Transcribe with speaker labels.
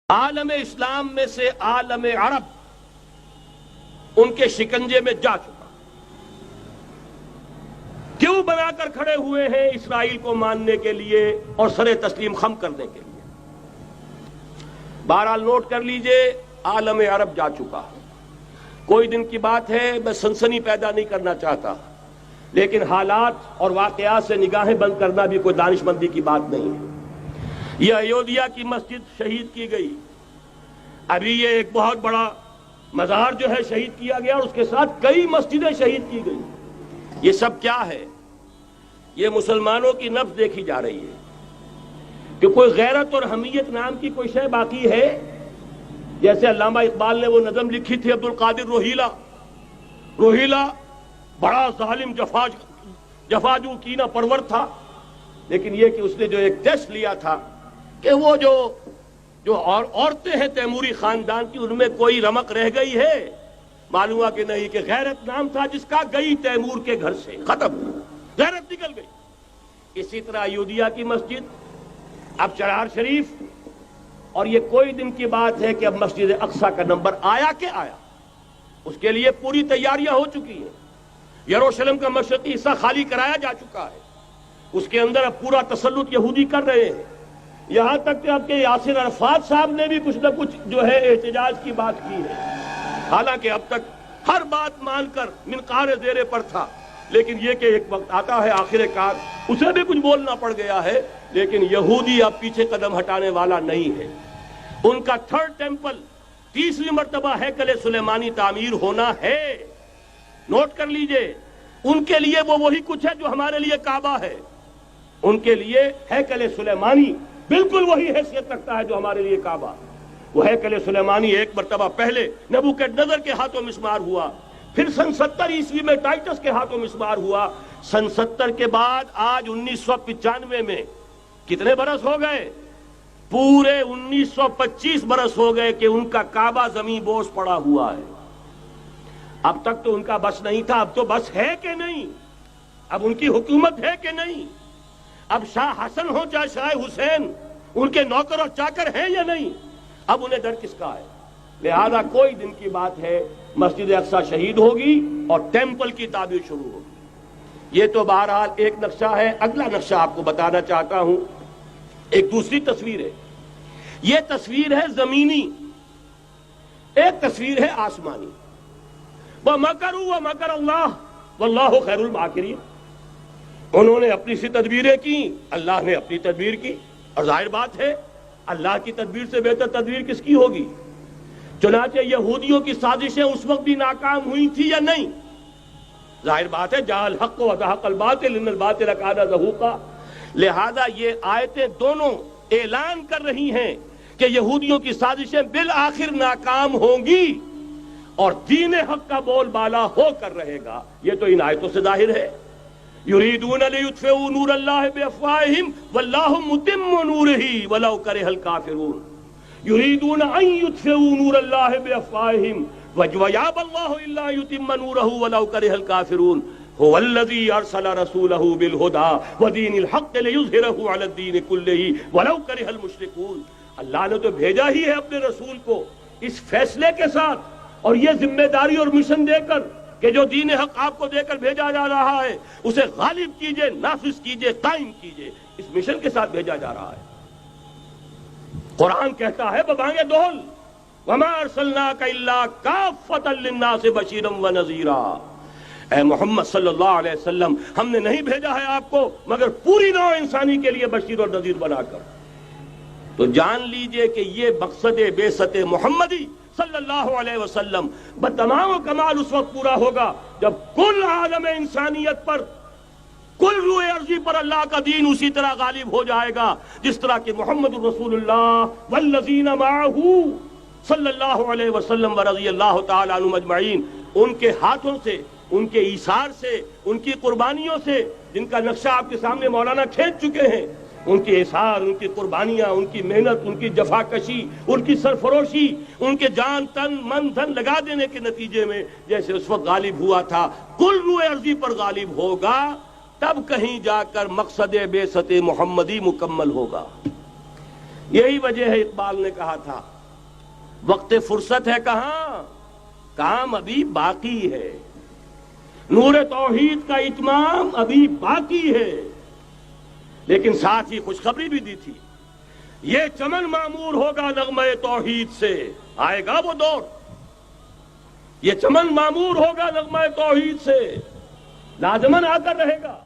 Speaker 1: عالم اسلام میں سے عالم عرب ان کے شکنجے میں جا چکا، کیوں بنا کر کھڑے ہوئے ہیں اسرائیل کو ماننے کے لیے اور سر تسلیم خم کرنے کے لیے؟ بہرحال نوٹ کر لیجئے، عالم عرب جا چکا۔ کوئی دن کی بات ہے، میں سنسنی پیدا نہیں کرنا چاہتا، لیکن حالات اور واقعات سے نگاہیں بند کرنا بھی کوئی دانش مندی کی بات نہیں ہے۔ یہ ایودھیا کی مسجد شہید کی گئی، ابھی یہ ایک بہت بڑا مزار جو ہے شہید کیا گیا، اور اس کے ساتھ کئی مسجدیں شہید کی گئی۔ یہ سب کیا ہے؟ یہ مسلمانوں کی نفس دیکھی جا رہی ہے کہ کوئی غیرت اور حمیت نام کی کوئی شے باقی ہے؟ جیسے علامہ اقبال نے وہ نظم لکھی تھی، عبد القادر روہیلا بڑا ظالم جفاجو کینہ پرور تھا، لیکن یہ کہ اس نے جو ایک ٹیسٹ لیا تھا کہ وہ جو عورتیں ہیں تیموری خاندان کی، ان میں کوئی رمق رہ گئی ہے؟ معلوم ہوا کہ نہیں، کہ غیرت نام تھا جس کا گئی تیمور کے گھر سے، ختم، غیرت نکل گئی۔ اسی طرح ایودھیا کی مسجد، اب چرار شریف، اور یہ کوئی دن کی بات ہے کہ اب مسجد اقصی کا نمبر آیا کہ آیا، اس کے لیے پوری تیاریاں ہو چکی ہیں۔ یروشلم کا مشرقی حصہ خالی کرایا جا چکا ہے، اس کے اندر اب پورا تسلط یہودی کر رہے ہیں، یہاں تک کہ اب کے یاسر عرفات صاحب نے بھی کچھ نہ کچھ جو ہے احتجاج کی بات کی ہے، حالانکہ اب تک ہر بات مان کر منقار زیرے پر تھا، لیکن یہ کہ ایک وقت آتا ہے آخر کار اسے بھی کچھ بولنا پڑ گیا ہے۔ لیکن یہودی اب پیچھے قدم ہٹانے والا نہیں ہے۔ ان کا تھرڈ ٹیمپل، تیسری مرتبہ ہیکل سلیمانی تعمیر ہونا ہے۔ نوٹ کر لیجئے، ان کے لیے وہ وہی کچھ ہے جو ہمارے لیے کعبہ ہے، ان کے لیے ہیکل سلیمانی بالکل وہی حیثیت رکھتا ہے جو ہمارے لیے کعبہ۔ وہ ہیکل سلیمانی ایک مرتبہ پہلے نبوکدنضر کے ہاتھوں مسمار ہوا، پھر سن 70 عیسوی میں ٹائٹس کے ہاتھوں مسمار ہوا، سن 70 کے بعد آج 1995 میں کتنے برس ہو گئے؟ پورے 1925 برس ہو گئے کہ ان کا کعبہ زمین بوس پڑا ہوا ہے۔ اب تک تو ان کا بس نہیں تھا، اب تو بس ہے کہ نہیں؟ اب ان کی حکومت ہے کہ نہیں؟ اب شاہ حسن ہو چاہے شاہ حسین، ان کے نوکر اور چاکر ہیں یا نہیں؟ اب انہیں ڈر کس کا ہے؟ لہذا کوئی دن کی بات ہے، مسجد اقصی شہید ہوگی اور ٹیمپل کی تعمیر شروع ہوگی۔ یہ تو بہرحال ایک نقشہ ہے۔ اگلا نقشہ آپ کو بتانا چاہتا ہوں، ایک دوسری تصویر ہے۔ یہ تصویر ہے زمینی، ایک تصویر ہے آسمانی۔ وَمَكَرُوا وَمَكَرَ اللَّهُ وَاللَّهُ خَيْرُ الْمَاكِرِينَ۔ انہوں نے اپنی سی تدبیریں کی، اللہ نے اپنی تدبیر کی، اور ظاہر بات ہے اللہ کی تدبیر سے بہتر تدبیر کس کی ہوگی؟ چنانچہ یہودیوں کی سازشیں اس وقت بھی ناکام ہوئی تھی یا نہیں؟ ظاہر بات ہے جاء الحق وزهق الباطل ان الباطل کان زہوقا۔ لہذا یہ آیتیں دونوں اعلان کر رہی ہیں کہ یہودیوں کی سازشیں بالآخر ناکام ہوں گی اور دین حق کا بول بالا ہو کر رہے گا۔ یہ تو ان آیتوں سے ظاہر ہے۔ یریدون لیطفئوا نور اللہ بافواہہم واللہ متم نورہ ولو کرہ الکافرون۔ یریدون ان یطفئوا نور اللہ بافواہہم ویابى اللہ الا یتم نورہ ولو کرہ الکافرون۔ هو الذی ارسل رسولہ بالہدی ودین الحق لیظہرہ علی الدین کلہ ولو کرہ المشرکون۔ اللہ نے تو بھیجا ہی ہے اپنے رسول کو اس فیصلے کے ساتھ اور یہ ذمہ داری اور مشن دے کر کہ جو دین حق آپ کو دے کر بھیجا جا رہا ہے اسے غالب کیجئے، نافذ کیجئے، قائم کیجئے، اس مشن کے ساتھ بھیجا جا رہا ہے۔ قرآن کہتا ہے ببانگ دہل وما ارسلناک الا کافۃ للناس بشیرا ونذیرا۔ اے محمد صلی اللہ علیہ وسلم، ہم نے نہیں بھیجا ہے آپ کو مگر پوری نوع انسانی کے لیے بشیر اور نذیر بنا کر۔ تو جان لیجئے کہ یہ مقصد بعثت محمدی صلی اللہ علیہ وسلم بتمام و کمال اس وقت پورا ہوگا جب کل عالم انسانیت پر، کل روئے ارضی پر اللہ کا دین اسی طرح غالب ہو جائے گا جس طرح کہ محمد رسول اللہ والذین معہ صلی اللہ علیہ وسلم ورضی اللہ تعالی عنہم اجمعین، ان کے ہاتھوں سے، ان کے ایثار سے، ان کی قربانیوں سے، جن کا نقشہ آپ کے سامنے مولانا کھینچ چکے ہیں، ان کے اثار، ان کی قربانیاں، ان کی محنت، ان کی جفاکشی، ان کی سرفروشی، ان کے جان تن من دھن لگا دینے کے نتیجے میں جیسے اس وقت غالب ہوا تھا کل روئے ارضی پر غالب ہوگا، تب کہیں جا کر مقصد بعثت محمدی مکمل ہوگا۔ یہی وجہ ہے اقبال نے کہا تھا وقت فرصت ہے کہاں، کام ابھی باقی ہے، نور توحید کا اتمام ابھی باقی ہے۔ لیکن ساتھ ہی خوشخبری بھی دی تھی، یہ چمن معمور ہوگا نغمہ توحید سے، آئے گا وہ دور، یہ چمن معمور ہوگا نغمہ توحید سے، لازماً آ کر رہے گا۔